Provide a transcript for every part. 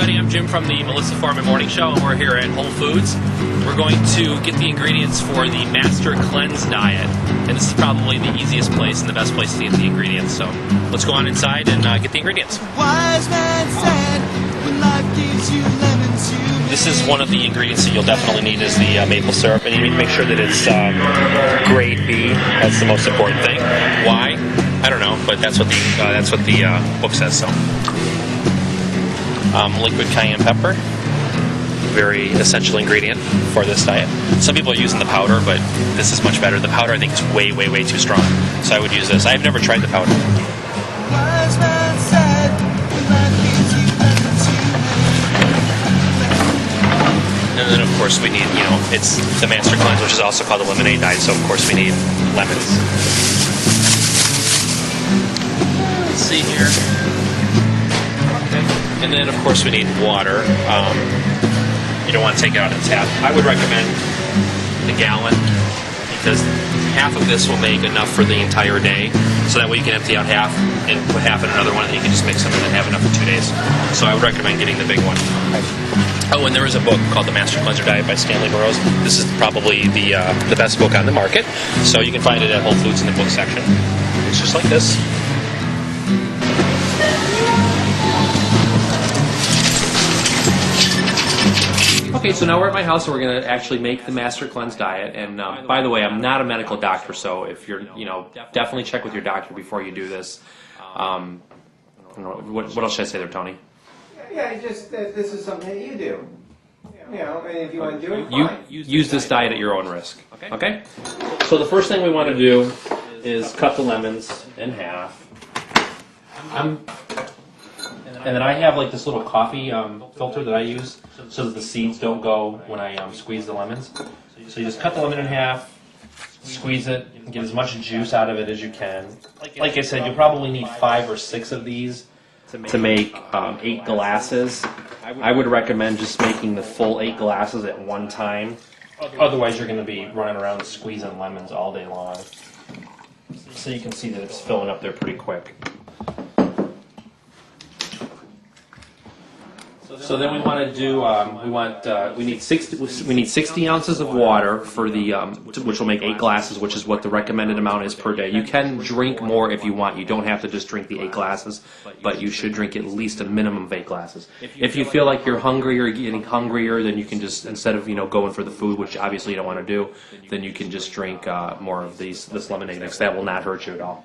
everybody, I'm Jim from the Melissa Foreman Morning Show, and we're here at Whole Foods. We're going to get the ingredients for the Master Cleanse Diet, and this is probably the easiest place and the best place to get the ingredients. So let's go on inside and get the ingredients. Wise man said, when life gives you lemons, this is one of the ingredients that you'll definitely need is the maple syrup, and you need to make sure that it's grade B. That's the most important thing. Why? I don't know, but that's what the book says. So. Liquid cayenne pepper, very essential ingredient for this diet. Some people are using the powder, but this is much better. The powder I think is way, way, way too strong, so I would use this. I've never tried the powder. And then of course we need, it's the Master Cleanse, which is also called the lemonade diet, so of course we need lemons. Let's see here. And then, of course, we need water. You don't want to take it out of the tap. I would recommend the gallon because half of this will make enough for the entire day. So that way you can empty out half and put half in another one, and you can just mix them and then have enough for 2 days. So I would recommend getting the big one. Oh, and there is a book called The Master Cleanser Diet by Stanley Burroughs. This is probably the best book on the market. So you can find it at Whole Foods in the book section. It's just like this. Okay, so now we're at my house and we're going to actually make the Master Cleanse Diet. And by the way, I'm not a medical doctor, so if you're, definitely check with your doctor before you do this. What else should I say there, Tony? Yeah, just that this is something that you do. And if you want to do it, fine. You use this diet at your own risk. Okay? So the first thing we want to do is cut the lemons in half. And then I have like this little coffee filter that I use so that the seeds don't go when I squeeze the lemons. So you just cut the lemon in half, squeeze it, and get as much juice out of it as you can. Like I said, you'll probably need 5 or 6 of these to make 8 glasses. I would recommend just making the full 8 glasses at one time. Otherwise, you're going to be running around squeezing lemons all day long. So you can see that it's filling up there pretty quick. So then we want to do we need 60 ounces of water for the which will make 8 glasses, which is what the recommended amount is per day. You can drink more if you want. You don't have to just drink the 8 glasses, but you should drink at least a minimum of 8 glasses. If you feel like you're hungry or getting hungrier, then you can just, instead of going for the food, which obviously you don't want to do, then you can just drink more of this lemonade mix. That will not hurt you at all.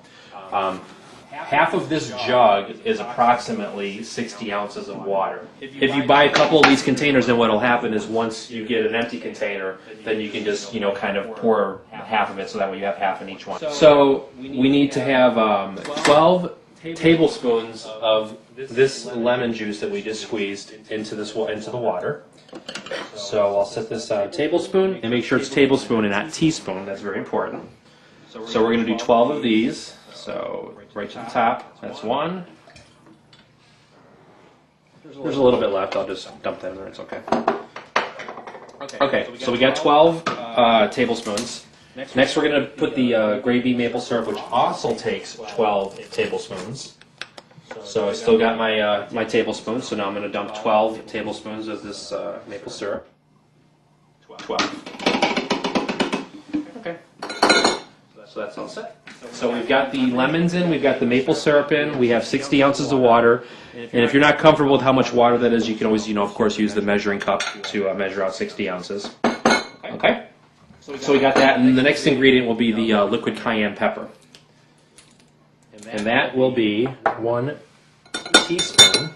Half of this jug is approximately 60 ounces of water. If you buy a couple of these containers, then what will happen is once you get an empty container, then you can just, kind of pour half of it so that way you have half in each one. So we need to have 12 tablespoons of this lemon juice that we just squeezed into the water. So I'll set this tablespoon, and make sure it's tablespoon and not teaspoon. That's very important. So we're going to do 12 of these. So right to the top, that's 1. There's a little bit left, I'll just dump that in there, it's okay. Okay, so we got 12 tablespoons. Next we're going to put the grade B maple syrup, which also takes 12 tablespoons. So I still got my tablespoons, so now I'm going to dump 12 tablespoons of this maple syrup. 12. Okay, so that's all set. So we've got the lemons in, we've got the maple syrup in, we have 60 ounces of water, and if you're not comfortable with how much water that is, you can always, of course, use the measuring cup to measure out 60 ounces. Okay? So we got that, and the next ingredient will be the liquid cayenne pepper. And that will be 1 teaspoon.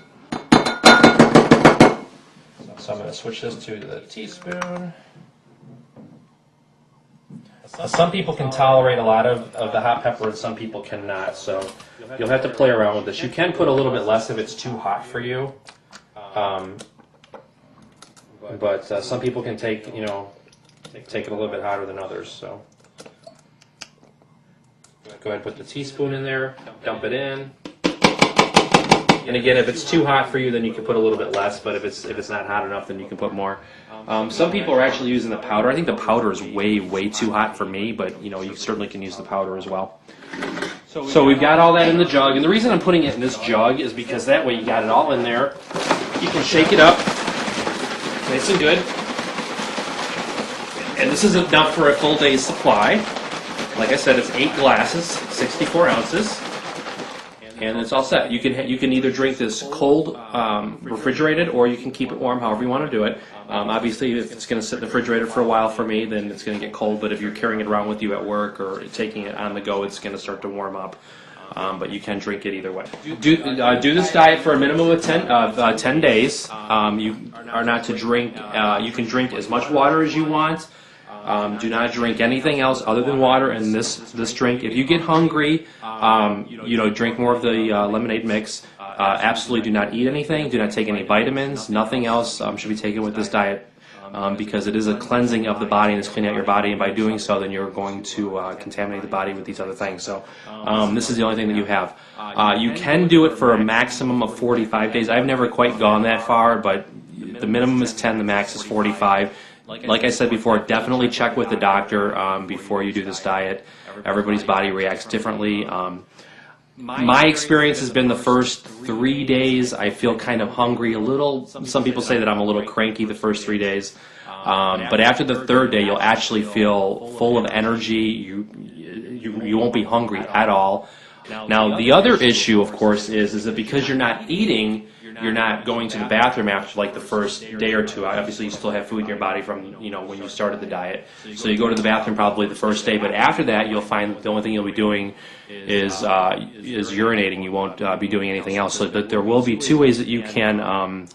So I'm going to switch this to the teaspoon. Some people can tolerate a lot of the hot pepper and some people cannot, so you'll have to play around with this. You can put a little bit less if it's too hot for you, but some people can take it a little bit hotter than others. So go ahead and put the teaspoon in there, dump it in. And again, if it's too hot for you, then you can put a little bit less, but if it's not hot enough, then you can put more. Some people are actually using the powder. I think the powder is way, way too hot for me, but you certainly can use the powder as well. So we've got all that in the jug, and the reason I'm putting it in this jug is because that way you got it all in there. You can shake it up, nice and good. And this is enough for a full day's supply. Like I said, it's 8 glasses, 64 ounces, and it's all set. You can either drink this cold, refrigerated, or you can keep it warm, however you want to do it. Obviously, if it's going to sit in the refrigerator for a while for me, then it's going to get cold. But if you're carrying it around with you at work or taking it on the go, it's going to start to warm up. But you can drink it either way. Do this diet for a minimum of 10 days. You are not to drink. You can drink as much water as you want. Do not drink anything else other than water in this drink. If you get hungry, drink more of the lemonade mix. Absolutely do not eat anything. Do not take any vitamins. Nothing else should be taken with this diet because it is a cleansing of the body and it's cleaning out your body. And by doing so, then you're going to contaminate the body with these other things. So this is the only thing that you have. You can do it for a maximum of 45 days. I've never quite gone that far, but the minimum is 10. The max is 45. Like I said before, definitely check with the doctor before you do this diet. Everybody's body reacts differently. My experience has been the first 3 days, I feel kind of hungry, a little. Some people say that I'm a little cranky the first 3 days. But after the 3rd day, you'll actually feel full of energy. You won't be hungry at all. Now, the other issue, of course, is that because you're not eating, you're not going to the bathroom after like the first day or two. Obviously, you still have food in your body from when you started the diet. So you go to the bathroom probably the first day, but after that, you'll find the only thing you'll be doing is urinating. You won't be doing anything else. So that there will be 2 ways that you can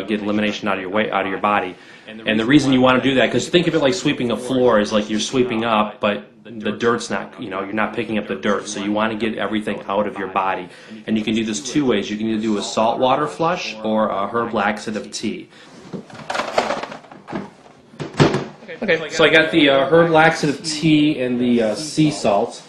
get elimination out of your body. And the reason you want to do that, because think of it like sweeping a floor, is like you're sweeping up, but the dirt's not, you're not picking up the dirt. So you want to get everything out of your body. And you can do this 2 ways. You can either do a saltwater flush or a herb laxative tea. Okay, so I got the herb laxative tea and the sea salt.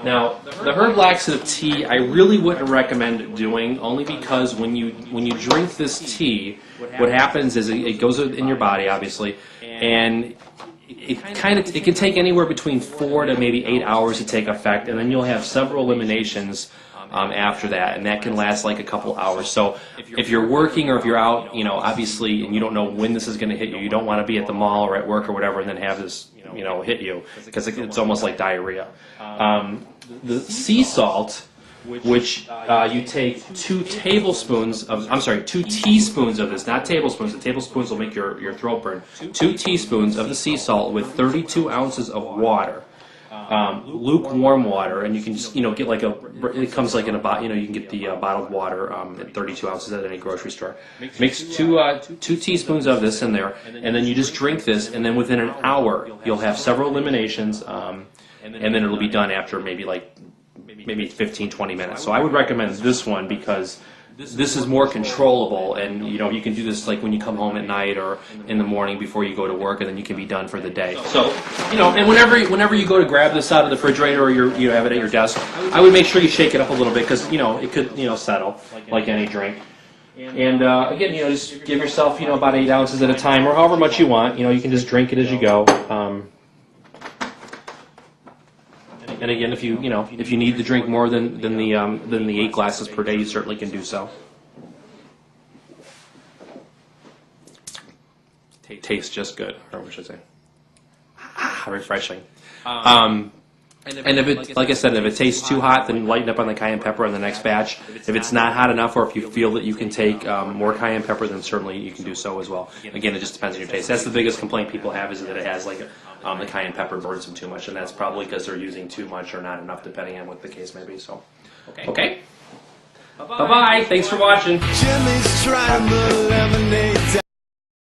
Now, the herb laxative tea, I really wouldn't recommend doing, only because when you drink this tea, what happens is it goes in your body, obviously, and it can take anywhere between 4 to maybe 8 hours to take effect, and then you'll have several eliminations after that, and that can last like a couple hours. So if you're working or if you're out, obviously, and you don't know when this is going to hit you, you don't want to be at the mall or at work or whatever and then have this, hit you, because it's almost like diarrhea. The sea salt, which you take 2 teaspoons of this, not tablespoons. The tablespoons will make your throat burn. 2 teaspoons of the sea salt with 32 ounces of water. Lukewarm water, and you can just get like it comes like in a bottle. You can get the bottled water at 32 ounces at any grocery store. Mix 2 teaspoons of this in there, and then you just drink this, and then within an hour you'll have several eliminations, and then it'll be done after maybe 15-20 minutes. So I would recommend this one because this is more controllable, and you can do this like when you come home at night or in the morning before you go to work, and then you can be done for the day. So and whenever you go to grab this out of the refrigerator or you have it at your desk, I would make sure you shake it up a little bit because it could settle like any drink. And again, just give yourself about 8 ounces at a time or however much you want. You can just drink it as you go. And again, if you need to drink more than the 8 glasses per day, you certainly can do so. Tastes just good, or what should I say? Refreshing. And if it, like I said, if it tastes too hot, then lighten up on the cayenne pepper on the next batch. If it's not hot enough, or if you feel that you can take more cayenne pepper, then certainly you can do so as well. Again, it just depends on your taste. That's the biggest complaint people have, is that it has like the cayenne pepper burns them too much, and that's probably because they're using too much or not enough, depending on what the case may be. So, okay. Bye-bye. Thanks for watching. Jimmy's trying the lemonade.